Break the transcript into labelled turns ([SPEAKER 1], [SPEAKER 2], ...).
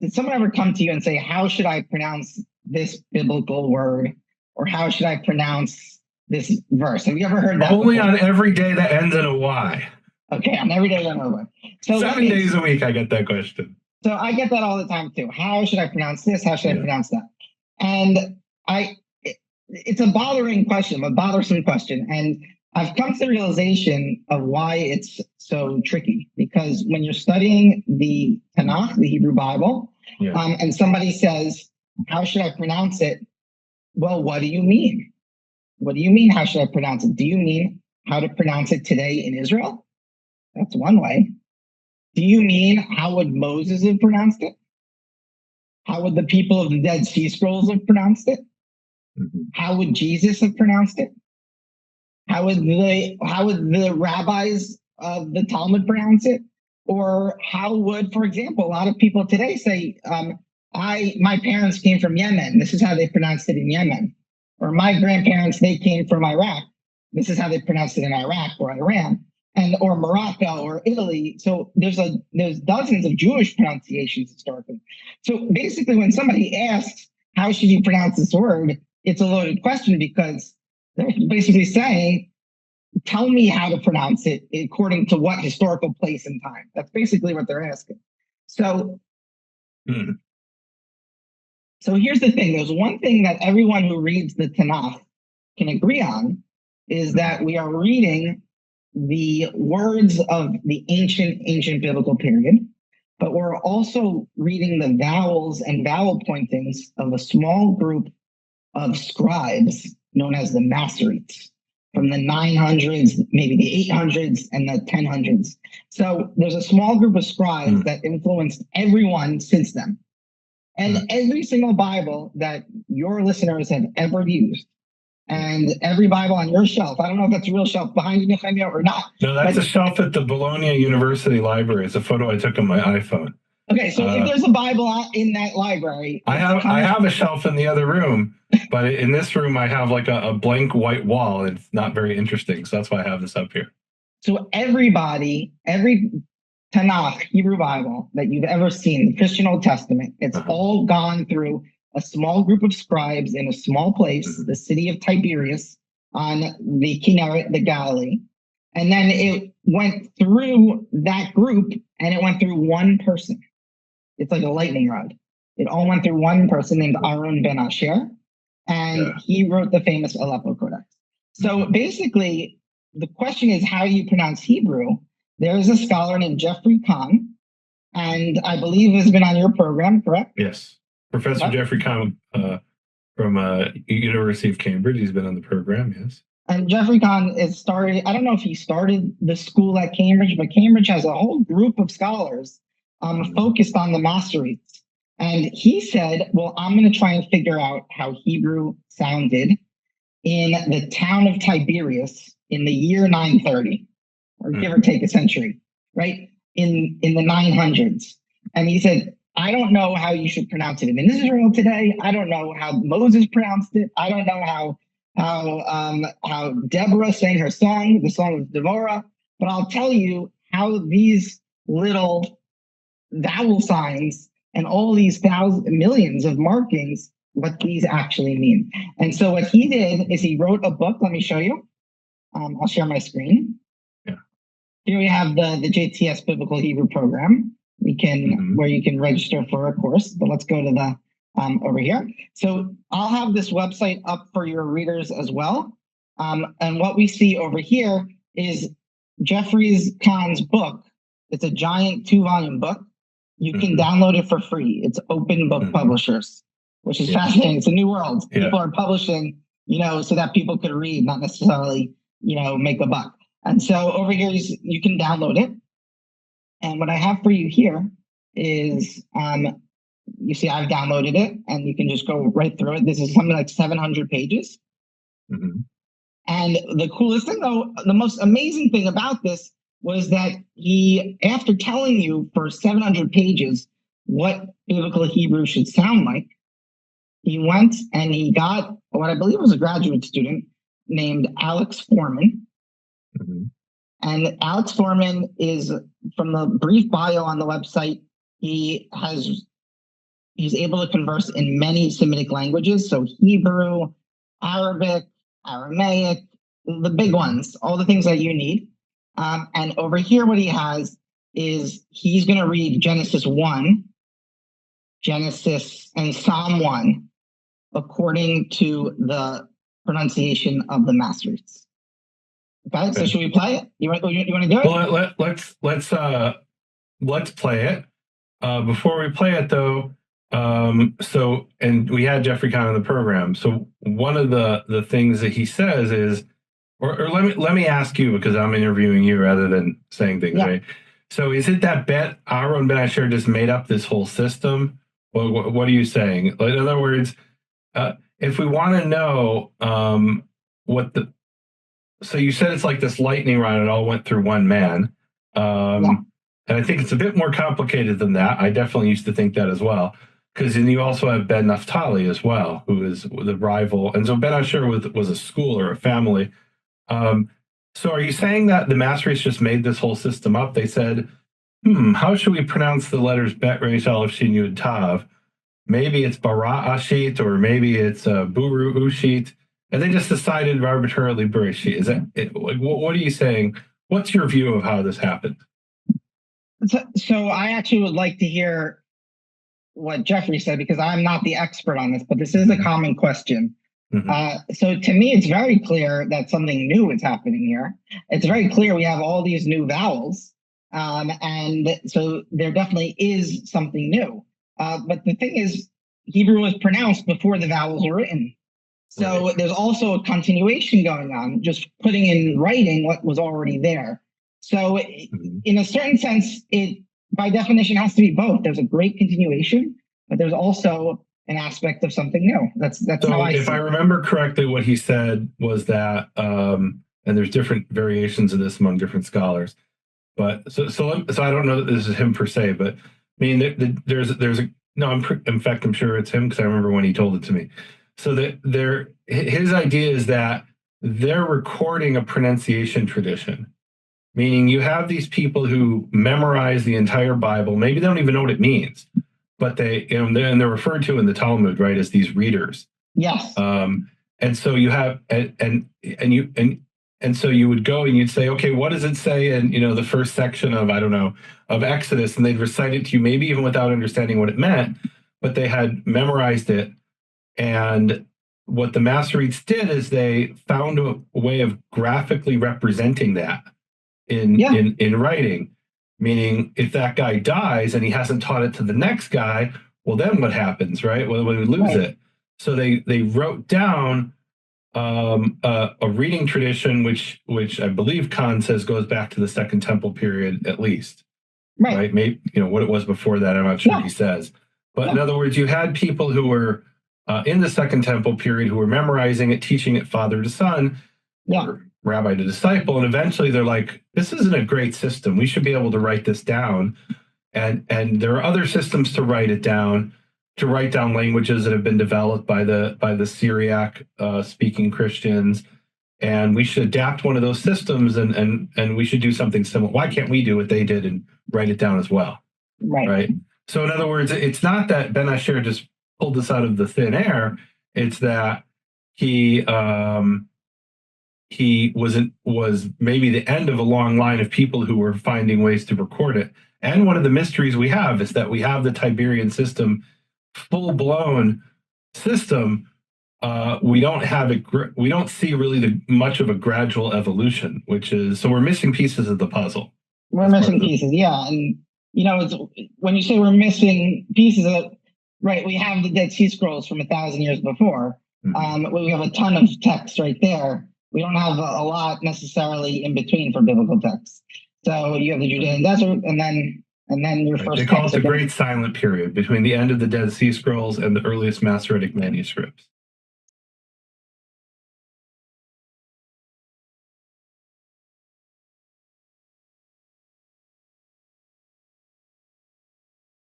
[SPEAKER 1] did someone ever come to you and say, how should I pronounce this biblical word? Or how should I pronounce this verse? Have you ever heard that?
[SPEAKER 2] Only on every day that ends in a Y.
[SPEAKER 1] Okay, on every day that ends in a Y. So
[SPEAKER 2] 7 days a week, I get that question.
[SPEAKER 1] So I get that all the time too. How should I pronounce this? How should I pronounce that? And it's a bothersome question. And I've come to the realization of why it's so tricky. Because when you're studying the Tanakh, the Hebrew Bible, and somebody says, how should I pronounce it? Well, what do you mean? What do you mean, how should I pronounce it? Do you mean how to pronounce it today in Israel? That's one way. Do you mean how would Moses have pronounced it? How would the people of the Dead Sea Scrolls have pronounced it? How would Jesus have pronounced it? How would the rabbis of the Talmud pronounce it? Or how would, for example, a lot of people today say, my parents came from Yemen. This is how they pronounced it in Yemen. Or my grandparents, they came from Iraq. This is how they pronounced it in Iraq or Iran. Or Morocco or Italy. So there's dozens of Jewish pronunciations historically. So basically, when somebody asks, how should you pronounce this word? It's a loaded question because they're basically saying, tell me how to pronounce it according to what historical place and time. That's basically what they're asking. So, so here's the thing. There's one thing that everyone who reads the Tanakh can agree on is that we are reading the words of the ancient biblical period, but we're also reading the vowels and vowel pointings of a small group of scribes known as the Masoretes from the 900s, maybe the 800s and the 1000s. So there's a small group of scribes that influenced everyone since then. And every single Bible that your listeners have ever used, and every Bible on your shelf, I don't know if that's a real shelf behind you, Nehemia, or not.
[SPEAKER 2] No, that's a shelf at the Bologna University Library. It's a photo I took on my iPhone.
[SPEAKER 1] Okay, so if there's a Bible in that library,
[SPEAKER 2] I have a shelf in the other room, but in this room I have like a blank white wall. It's not very interesting, so that's why I have this up here.
[SPEAKER 1] So every Tanakh, Hebrew Bible that you've ever seen, the Christian Old Testament, it's all gone through a small group of scribes in a small place, the city of Tiberias on the Kinneret, the Galilee. And then it went through that group and it went through one person. It's like a lightning rod. It all went through one person named Aaron ben Asher, and he wrote the famous Aleppo Codex. So basically, the question is, how do you pronounce Hebrew? There is a scholar named Jeffrey Kahn, and I believe has been on your program, correct?
[SPEAKER 2] Yes. Professor Jeffrey Kahn from University of Cambridge. He's been on the program, yes.
[SPEAKER 1] And Jeffrey Kahn is started, I don't know if he started the school at Cambridge, but Cambridge has a whole group of scholars focused on the Masoretes. And he said, well, I'm going to try and figure out how Hebrew sounded in the town of Tiberias in the year 930, or give or take a century, right? In the 900s. And he said, I don't know how you should pronounce it in Israel today. I don't know how Moses pronounced it. I don't know how Deborah sang her song, the song of Deborah. But I'll tell you how these little vowel signs and all these millions of markings, what these actually mean. And so what he did is he wrote a book. Let me show you. I'll share my screen.
[SPEAKER 2] Yeah.
[SPEAKER 1] Here we have the JTS Biblical Hebrew program. We can where you can register for a course. But let's go to the over here. So I'll have this website up for your readers as well. And what we see over here is Jeffrey Kahn's book. It's a giant 2-volume book. You can download it for free. It's Open Book Publishers, which is fascinating. It's a new world. People are publishing, so that people could read, not necessarily, make a buck. And so over here, you can download it. And what I have for you here is, you see, I've downloaded it, and you can just go right through it. This is something like 700 pages. And the coolest thing, though, the most amazing thing about this was that he, after telling you for 700 pages what biblical Hebrew should sound like, he went and he got what I believe was a graduate student named Alex Foreman. And Alex Foreman is, from the brief bio on the website, he has he's able to converse in many Semitic languages, so Hebrew, Arabic, Aramaic, the big ones, all the things that you need. And over here, what he has is he's going to read Genesis 1, Genesis, and Psalm 1 according to the pronunciation of the Masoretes. Okay, so should we play it? You want to do it?
[SPEAKER 2] Well, let's play it. Before we play it, though, and we had Jeffrey Kahn on the program. So one of the things that he says is, or let me ask you, because I'm interviewing you rather than saying things, right? So is it that Aaron Ben Asher just made up this whole system? What are you saying? In other words, if we want to know so you said it's like this lightning rod, it all went through one man. And I think it's a bit more complicated than that. I definitely used to think that as well. Because then you also have Ben Naphtali as well, who is the rival. And so Ben Asher was a school or a family. So are you saying that the Masoretes just made this whole system up? They said, how should we pronounce the letters Bet, Resh, Aleph, Shin, Yud, Tav? Maybe it's Bara Ashit, or maybe it's Buru Ushit. And they just decided arbitrarily Bereshit. Is that it? What are you saying? What's your view of how this happened?
[SPEAKER 1] So I actually would like to hear what Jeffrey said, because I'm not the expert on this, but this is a common question. So to me, it's very clear that something new is happening here. It's very clear we have all these new vowels. And so there definitely is something new. But the thing is, Hebrew was pronounced before the vowels were written. So there's also a continuation going on, just putting in writing what was already there. So in a certain sense, it by definition has to be both. There's a great continuation, but there's also an aspect of something new. That's
[SPEAKER 2] so
[SPEAKER 1] how I see it.
[SPEAKER 2] If I remember correctly, what he said was that, and there's different variations of this among different scholars. But so I don't know that this is him per se, but I mean, in fact, I'm sure it's him, because I remember when he told it to me. So his idea is that they're recording a pronunciation tradition, meaning you have these people who memorize the entire Bible. Maybe they don't even know what it means, but they're referred to in the Talmud, right, as these readers.
[SPEAKER 1] Yes.
[SPEAKER 2] And so you have, and so you would go and you'd say, okay, what does it say in, the first section of, I don't know, of Exodus? And they'd recite it to you, maybe even without understanding what it meant, but they had memorized it. And what the Masoretes did is they found a way of graphically representing that in writing, meaning if that guy dies and he hasn't taught it to the next guy, well, then what happens, right? Well, we lose it. So they wrote down a reading tradition, which I believe Khan says goes back to the Second Temple period at least, right? Maybe what it was before that, I'm not sure he says, but in other words, you had people who were in the Second Temple period who were memorizing it, teaching it father to son, or rabbi to disciple, and eventually they're like, this isn't a great system. We should be able to write this down, and there are other systems to write it down. To write down languages that have been developed by the Syriac speaking Christians, and we should adapt one of those systems, and we should do something similar. Why can't we do what they did and write it down as well? Right. So in other words, it's not that Ben Asher just pulled this out of the thin air. It's that he was maybe the end of a long line of people who were finding ways to record it. And one of the mysteries we have is that we have the Tiberian system, full-blown system. We don't have it. We don't see really much of a gradual evolution, so we're missing pieces of the puzzle.
[SPEAKER 1] We're missing pieces, yeah. And it's, when you say we're missing pieces of it, right? We have the Dead Sea Scrolls from 1,000 years before. We have a ton of text right there. We don't have a lot necessarily in between for biblical texts. So you have the Judean desert, and then your first.
[SPEAKER 2] They call it the Great Silent Period between the end of the Dead Sea Scrolls and the earliest Masoretic manuscripts.